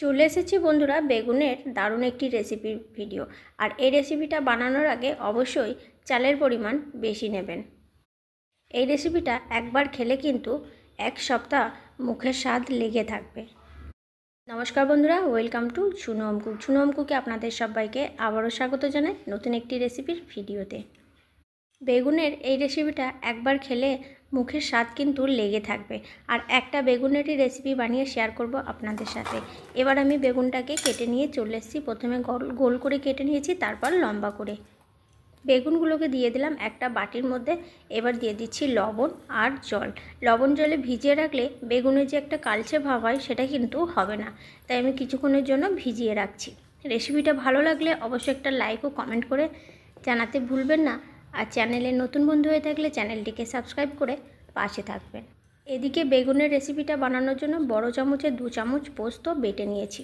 চলে এসেছি বন্ধুরা বেগুনের দারুণ একটি রেসিপির ভিডিও। আর এই রেসিপিটা বানানোর আগে অবশ্যই চালের পরিমাণ বেশি নেবেন। এই রেসিপিটা একবার খেলে কিন্তু এক সপ্তাহ মুখের স্বাদ লেগে থাকবে। নমস্কার বন্ধুরা, welcome to Chhuno home cook. Chhuno home কুকে আপনাদের সবাইকে আবারও স্বাগত জানাই নতুন একটি রেসিপির ভিডিওতে। বেগুনের এই রেসিপিটা একবার খেলে মুখের স্বাদ কিন্তু লেগে থাকবে। আর একটা বেগুনেরই রেসিপি বানিয়ে শেয়ার করব আপনাদের সাথে। এবার আমি বেগুনটাকে কেটে নিয়ে চলে এসেছি। প্রথমে গোল করে কেটে নিয়েছি, তারপর লম্বা করে। বেগুনগুলোকে দিয়ে দিলাম একটা বাটির মধ্যে। এবার দিয়ে দিচ্ছি লবণ আর জল। লবণ জলে ভিজিয়ে রাখলে বেগুনের যে একটা কালচে ভাব হয় সেটা কিন্তু হবে না, তাই আমি কিছুক্ষণের জন্য ভিজিয়ে রাখছি। রেসিপিটা ভালো লাগলে অবশ্যই একটা লাইক ও কমেন্ট করে জানাতে ভুলবেন না। আর চ্যানেলে নতুন বন্ধু হয়ে থাকলে চ্যানেলটিকে সাবস্ক্রাইব করে পাশে থাকবেন। এদিকে বেগুনের রেসিপিটা বানানোর জন্য বড় চামচে 2 চামচ পোস্ত বেটে নিয়েছি।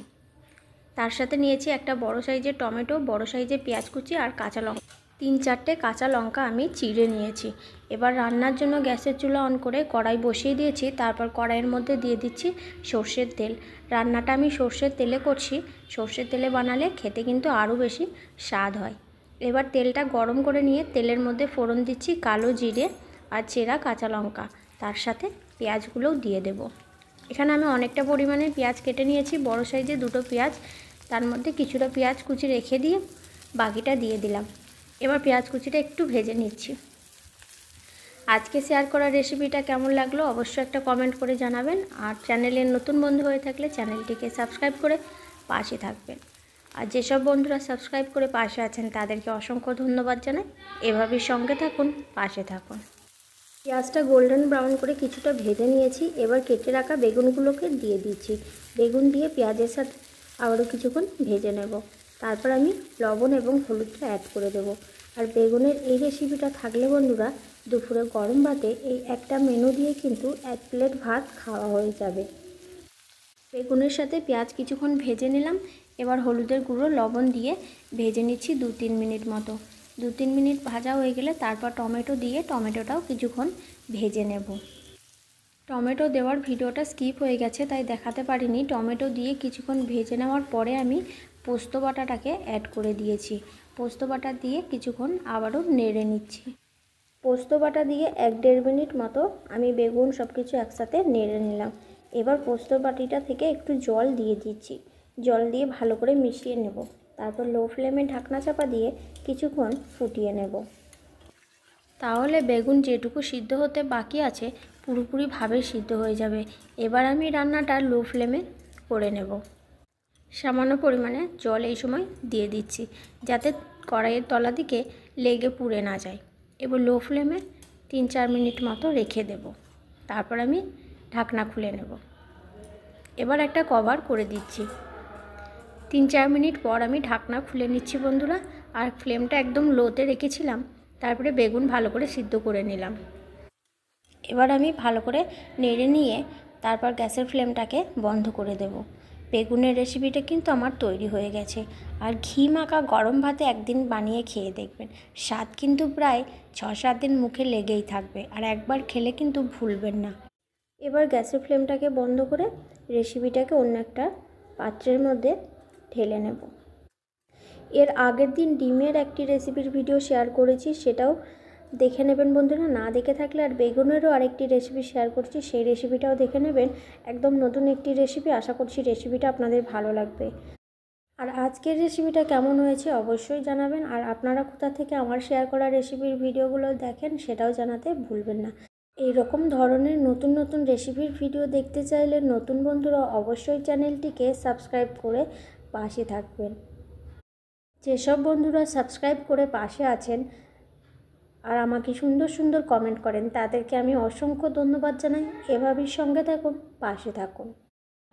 তার সাথে নিয়েছি একটা বড় সাইজের টমেটো, বড় সাইজের পেঁয়াজ কুচি আর কাঁচা লঙ্কা। 3-4টে কাঁচা লঙ্কা আমি চিড়ে নিয়েছি। এবার রান্নার জন্য গ্যাসের চুলা অন করে কড়াই বসিয়ে দিয়েছি। তারপর কড়াইয়ের মধ্যে দিয়ে দিচ্ছি সর্ষের তেল। রান্নাটা আমি সর্ষের তেলে করছি। সর্ষের তেলে বানালে খেতে কিন্তু আরও বেশি স্বাদ হয়। এবার তেলটা গরম করে নিয়ে তেলের মধ্যে ফোড়ন দিচ্ছি কালো জিরে আর চেরা কাঁচা লঙ্কা। তার সাথে পেঁয়াজগুলোও দিয়ে দেব। এখানে আমি অনেকটা পরিমাণে পেঁয়াজ কেটে নিয়েছি, বড় সাইজে 2টো পেঁয়াজ। তার মধ্যে কিছুটা পেঁয়াজ কুচি রেখে দিয়ে বাকিটা দিয়ে দিলাম। এবার পেঁয়াজ কুচিটা একটু ভেজে নিচ্ছি। আজকে শেয়ার করা রেসিপিটা কেমন লাগলো অবশ্যই একটা কমেন্ট করে জানাবেন। আর চ্যানেলের নতুন বন্ধু হয়ে থাকলে চ্যানেলটিকে সাবস্ক্রাইব করে পাশে থাকবেন। আর যেসব বন্ধুরা সাবস্ক্রাইব করে পাশে আছেন তাদেরকে অসংখ্য ধন্যবাদ জানাই। এভাবেই সঙ্গে থাকুন, পাশে থাকুন। পেঁয়াজটা গোল্ডেন ব্রাউন করে কিছুটা ভেজে নিয়েছি। এবার কেটে রাখা বেগুনগুলোকে দিয়ে দিচ্ছি। বেগুন দিয়ে পেঁয়াজের সাথে আবারও কিছুক্ষণ ভেজে নেব। তারপর আমি লবণ এবং হলুদটা অ্যাড করে দেব। আর বেগুনের এই রেসিপিটা থাকলে বন্ধুরা দুপুরে গরম ভাতে এই একটা মেনু দিয়ে কিন্তু 1 প্লেট ভাত খাওয়া হয়ে যাবে। বেগুনের সাথে পেঁয়াজ কিছুক্ষণ ভেজে নিলাম। এবার হলুদের গুঁড়ো, লবণ দিয়ে ভেজে নিচ্ছি 2-3 মিনিট মতো। 2-3 মিনিট ভাজা হয়ে গেলে তারপর টমেটো দিয়ে টমেটোটাও কিছুক্ষণ ভেজে নেব। টমেটো দেওয়ার ভিডিওটা স্কিপ হয়ে গেছে তাই দেখাতে পারিনি। টমেটো দিয়ে কিছুক্ষণ ভেজে নেওয়ার পরে আমি পোস্ত বাটাটাকে অ্যাড করে দিয়েছি। পোস্ত বাটা দিয়ে কিছুক্ষণ আবারও নেড়ে নিচ্ছি। পোস্ত বাটা দিয়ে 1-1.5 মিনিট মতো আমি বেগুন সব কিছু একসাথে নেড়ে নিলাম। এবার পোস্ত বাটিটা থেকে একটু জল দিয়ে দিচ্ছি। জল দিয়ে ভালো করে মিশিয়ে নেব। তারপর লো ফ্লেমে ঢাকনা চাপা দিয়ে কিছুক্ষণ ফুটিয়ে নেব। তাহলে বেগুন যেটুকু সিদ্ধ হতে বাকি আছে পুরোপুরিভাবে সিদ্ধ হয়ে যাবে। এবার আমি রান্নাটা লো ফ্লেমে করে নেব। সামান্য পরিমাণে জল এই সময় দিয়ে দিচ্ছি যাতে কড়াইয়ের তলা দিকে লেগে পুড়ে না যায়। এবার লো ফ্লেমে 3-4 মিনিট মতো রেখে দেব। তারপর আমি ঢাকনা খুলে নেব। এবার একটা কভার করে দিচ্ছি। 3-4 মিনিট পর আমি ঢাকনা খুলে নিচ্ছি বন্ধুরা। আর ফ্লেমটা একদম লোতে রেখেছিলাম। তারপরে বেগুন ভালো করে সিদ্ধ করে নিলাম। এবার আমি ভালো করে নেড়ে নিয়ে তারপর গ্যাসের ফ্লেমটাকে বন্ধ করে দেব। বেগুনের রেসিপিটা কিন্তু আমার তৈরি হয়ে গেছে। আর ঘি মাখা গরম ভাতে একদিন বানিয়ে খেয়ে দেখবেন, স্বাদ কিন্তু প্রায় 6-7 দিন মুখে লেগেই থাকবে। আর একবার খেলে কিন্তু ভুলবেন না। এবার গ্যাসের ফ্লেমটাকে বন্ধ করে রেসিপিটাকে অন্য একটা পাত্রের মধ্যে ঢেলে নেব। এর আগের দিন ডিমের একটি রেসিপির ভিডিও শেয়ার করেছি, সেটাও দেখে নেবেন বন্ধুরা না দেখে থাকলে। আর বেগুনেরও আরেকটি রেসিপি শেয়ার করছি, সেই রেসিপিটাও দেখে নেবেন। একদম নতুন একটি রেসিপি, আশা করছি রেসিপিটা আপনাদের ভালো লাগবে। আর আজকের রেসিপিটা কেমন হয়েছে অবশ্যই জানাবেন। আর আপনারা কোথা থেকে আমার শেয়ার করা রেসিপির ভিডিওগুলো দেখেন সেটাও জানাতে ভুলবেন না। এই রকম ধরনের নতুন নতুন রেসিপির ভিডিও দেখতে চাইলে নতুন বন্ধুরা অবশ্যই চ্যানেলটিকে সাবস্ক্রাইব করে পাশে থাকবেন। যেসব বন্ধুরা সাবস্ক্রাইব করে পাশে আছেন আর আমাকে সুন্দর সুন্দর কমেন্ট করেন তাদেরকে আমি অসংখ্য ধন্যবাদ জানাই। এভাবেই সঙ্গে থাকুন, পাশে থাকুন।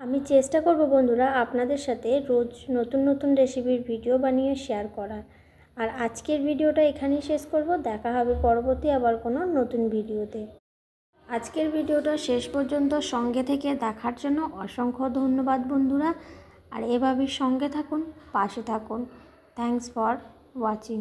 আমি চেষ্টা করব বন্ধুরা আপনাদের সাথে রোজ নতুন নতুন রেসিপির ভিডিও বানিয়ে শেয়ার করার। আর আজকের ভিডিওটা এখানেই শেষ করব। দেখা হবে পরবর্তী আবার কোনো নতুন ভিডিওতে। আজকের ভিডিওটা শেষ পর্যন্ত সঙ্গে থেকে দেখার জন্য অসংখ্য ধন্যবাদ বন্ধুরা। আর এভাবেই সঙ্গে থাকুন, পাশে থাকুন। Thanks for watching.